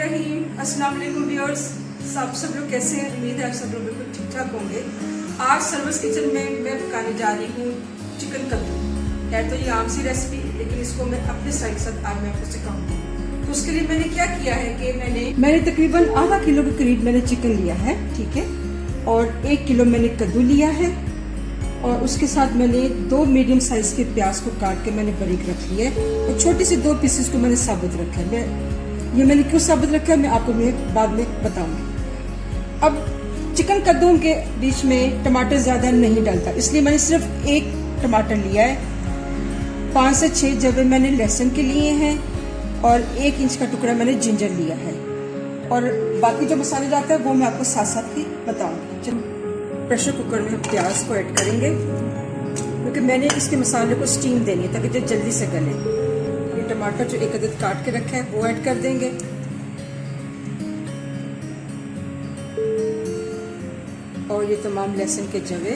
रहीम। अस्सलाम वालेकुम व्यूअर्स, सब लोग कैसे हैं? उम्मीद है आप सब लोग बिल्कुल ठीक ठाक होंगे। आज सर्वस किचन में मैं पकाने जा रही हूँ चिकन कद्दू। है तो ये आम सी रेसिपी, लेकिन इसको मैं अपने स्टाइल के साथ आज मैं आपको सिखाऊंगी। तो उसके लिए मैंने क्या किया है कि मैंने तकरीबन आधा किलो के करीब मैंने चिकन लिया है, ठीक है, और 1 किलो मैंने कद्दू लिया है, और उसके साथ मैंने 2 मीडियम साइज के प्याज को काट के मैंने बारीक रख लिया है, और छोटी सी 2 पीसेस को मैंने साबुत रखा है। मैंने क्यों साबुत रखा है मैं आपको बाद में बताऊंगी। अब चिकन कद्दू के बीच में टमाटर ज्यादा नहीं डालता, इसलिए मैंने सिर्फ 1 टमाटर लिया है। 5 से 6 जवे मैंने लहसुन के लिए हैं, और 1 इंच का टुकड़ा मैंने जिंजर लिया है, और बाकी जो मसाले जाता है वो मैं आपको साथ साथ ही बताऊंगी। प्रेशर कुकर में हम प्याज को ऐड करेंगे, क्योंकि मैंने इसके मसाले को स्टीम देनी है ताकि जो जल्दी से गले। ये टमाटर जो 1 अदद काट के रखा है वो ऐड कर देंगे, और ये तमाम लहसुन के जवे,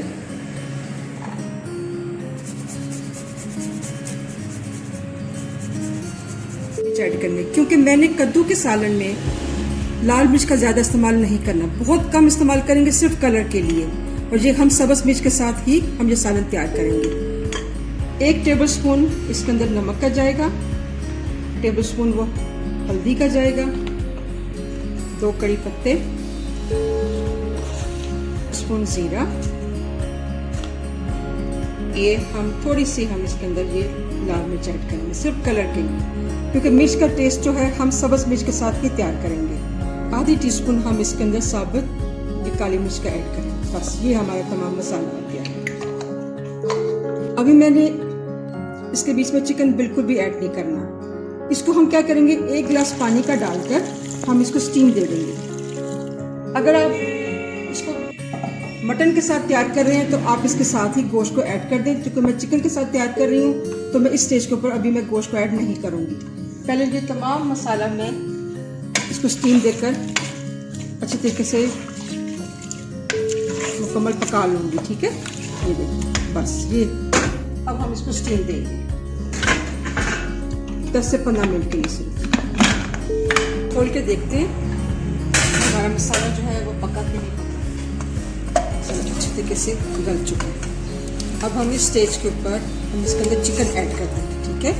ऐड करने, क्योंकि मैंने कद्दू के सालन में लाल मिर्च का ज्यादा इस्तेमाल नहीं करना, बहुत कम इस्तेमाल करेंगे सिर्फ कलर के लिए, और ये हम सब्ज मिर्च के साथ ही हम ये सालन तैयार करेंगे। 1 टेबलस्पून इसके अंदर नमक का जाएगा, 1 टेबलस्पून वो हल्दी का जाएगा, 2 कड़ी पत्ते, 1 स्पून जीरा, ये हम थोड़ी सी हम इसके अंदर ये लाल मिर्च ऐड करेंगे सिर्फ कलर के लिए, क्योंकि मिर्च का टेस्ट जो है हम सब्ज मिर्च के साथ ही तैयार करेंगे। आधी टीस्पून हम इसके अंदर साबुत ये काली मिर्च का ऐड करें। बस ये हमारा तमाम मसाला हो गया है। अभी मैंने इसके बीच में चिकन बिल्कुल भी ऐड नहीं करना। इसको हम क्या करेंगे, 1 गिलास पानी का डालकर हम इसको स्टीम दे देंगे। अगर आप इसको मटन के साथ तैयार कर रहे हैं तो आप इसके साथ ही गोश्त को ऐड कर दें। क्योंकि मैं चिकन के साथ तैयार कर रही हूँ तो मैं इस स्टेज के ऊपर अभी मैं गोश्त को ऐड नहीं करूँगी। पहले ये तमाम मसाला मैं इसको स्टीम देकर अच्छे तरीके से मुकम्मल पका लूँगी, ठीक है। ये देखिए, बस ये अब हम इसको स्टीम देंगे 10 से 15 मिनट के लिए सिर्फ। खोल के देखते हैं हमारा मसाला जो है वो पका के नहीं पका, अच्छे तरीके से गल चुका है। अब हम इस स्टेज के ऊपर हम इसके अंदर चिकन ऐड कर देंगे, ठीक है।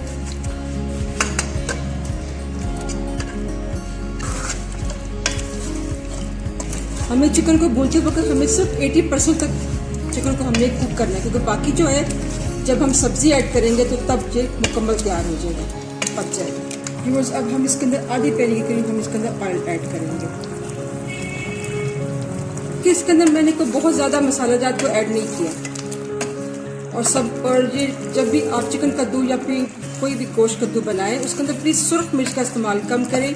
हमें चिकन को भूनते वक्त हमें सिर्फ 80% तक चिकन को हमने कुक करना है, क्योंकि बाकी जो है जब हम सब्जी ऐड करेंगे तो तब ये मुकम्मल तैयार हो जाएगा, पक जाएगा। व्यूअर्स, अब हम इसके अंदर आधी पैनी के करीब हम इसके अंदर ऑयल ऐड करेंगे, कि इसके अंदर मैंने कोई बहुत ज़्यादा मसाला जात को ऐड नहीं किया। और ये जब भी आप चिकन कद्दू या फिर कोई भी गोश्त कद्दू बनाएं, उसके अंदर प्लीज़ सुर्ख मिर्च का इस्तेमाल कम करें,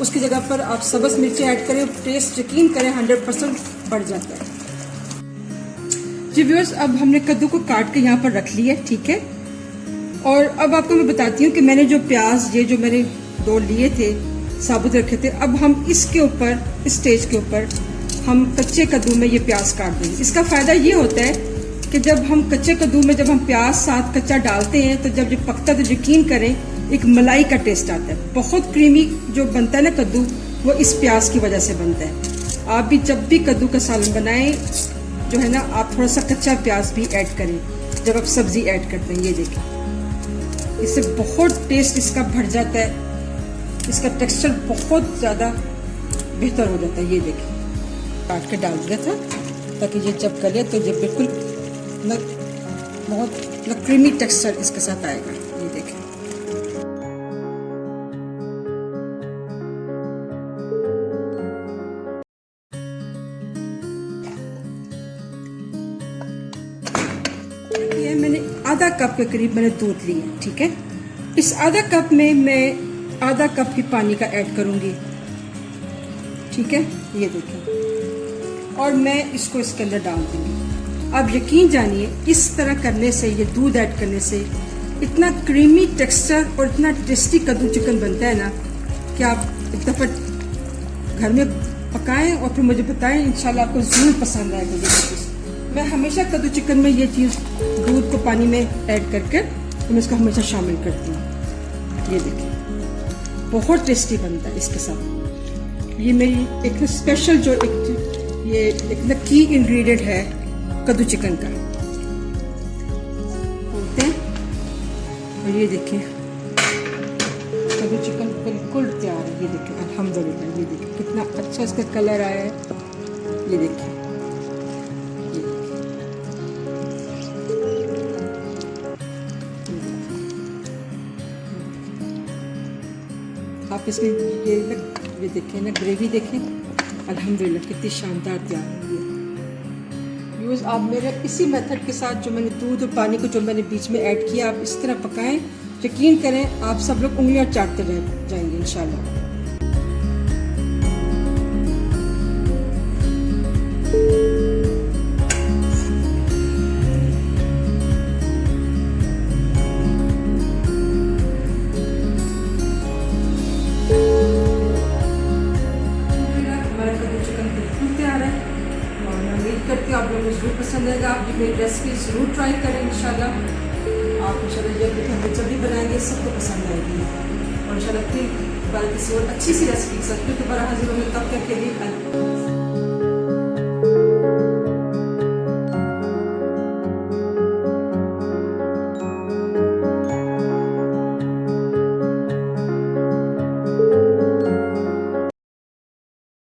उसकी जगह पर आप सब्ज़ मिर्चें ऐड करें। टेस्ट यकीन करें 100% बढ़ जाता है। जी व्यूअर्स, अब हमने कद्दू को काट के यहाँ पर रख लिया, ठीक है। और अब आपको मैं बताती हूँ कि मैंने जो प्याज ये जो मैंने 2 लिए थे साबुत रखे थे, अब हम इसके ऊपर इस स्टेज के ऊपर हम कच्चे कद्दू में ये प्याज काट देंगे। इसका फ़ायदा ये होता है कि जब हम कच्चे कद्दू में जब हम प्याज साथ कच्चा डालते हैं तो जब ये पकता है तो यकीन करें एक मलाई का टेस्ट आता है। बहुत क्रीमी जो बनता है ना कद्दू, वो इस प्याज की वजह से बनता है। आप भी जब भी कद्दू का सालन बनाएं जो है ना, आप थोड़ा सा कच्चा प्याज भी ऐड करें जब आप सब्जी ऐड करते हैं। ये देखें, इससे बहुत टेस्ट इसका बढ़ जाता है, इसका टेक्सचर बहुत ज़्यादा बेहतर हो जाता है। ये देखें, काट के डाल दिया था ताकि ये जब गले तो ये बिल्कुल बहुत क्रीमी टेक्सचर इसके साथ आएगा। ये देखें, मैंने आधा कप के करीब मैंने दूध लिया, ठीक है। इस आधा कप में मैं आधा कप ही पानी का ऐड करूंगी, ठीक है। ये देखिए, और मैं इसको इसके अंदर डाल दूंगी। अब यकीन जानिए, इस तरह करने से, ये दूध ऐड करने से इतना क्रीमी टेक्सचर और इतना टेस्टी कद्दू चिकन बनता है ना कि आप एक दफ़ा घर में पकाएं और फिर मुझे बताएं, इंशाल्लाह आपको ज़रूर पसंद आएगा ये चीज़। मैं हमेशा कद्दू चिकन में ये चीज़ दूध को पानी में ऐड करके मैं इसको हमेशा शामिल करती हूँ। ये देखिए, बहुत टेस्टी बनता है इसके साथ। ये मेरी एक स्पेशल जो ये एक ना की इंग्रेडिएंट है कद्दू चिकन का, बोलते हैं। और ये देखिए कद्दू चिकन बिल्कुल तैयार है। ये देखिए अल्हम्दुलिल्लाह, ये देखिए कितना अच्छा इसका कलर आया है। ये देखिए, आप इसमें ये देखें ना, ग्रेवी देखें, अल्हम्दुलिल्लाह कितनी शानदार तैयार हुई है। यूज़ आप मेरे इसी मेथड के साथ जो मैंने दूध और पानी को जो मैंने बीच में ऐड किया, आप इस तरह पकाएं, यकीन करें आप सब लोग उंगलियां चाटते रह जाएंगे इंशाल्लाह। करती हूँ आप लोगों को ज़रूर पसंद आएगा। आप ये मेरी रेसिपी ज़रूर ट्राई करें इंशाल्लाह। आप इंशाल्लाह जब भी बनाएंगे सबको पसंद आएगी। और इंशाल्लाह फिर किसी और अच्छी सी रेसिपी के साथ फिर दोबारा हाजिर होंगे। तब तक के लिए